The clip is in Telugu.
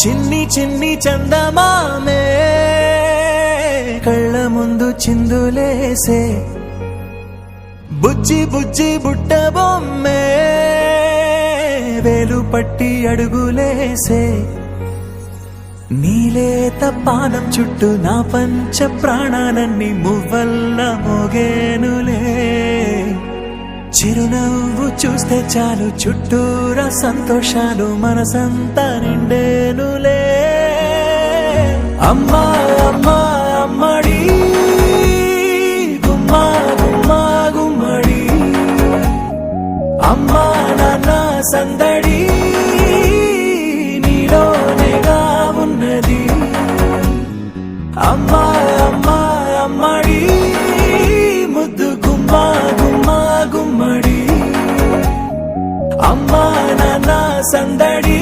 చిన్ని చిన్ని చందమామే కళ్ళ ముందు చిందులేసే బుజ్జి బుజ్జి బుట్ట బొమ్మే వేలు పట్టి అడుగులేసే నీలేత పానం చుట్టూ నా పంచ ప్రాణాలన్నీ మువ్వల్ల మోగేనులే చిరునవ్వు చూస్తే చాలు చుట్టూరా సంతోషాలు మనసంతా నిండేనులే అమ్మా అమ్మా అమ్మడి గుమ్మా గుమ్మా గుమ్మడి అమ్మా నాన్న సందడి నీలోనేగా ఉన్నది అమ్మా అమ్మా అమ్మడి ముద్దు గుమ్మా గుమ్మా గుమ్మడి అమ్మా నాన్న సందడి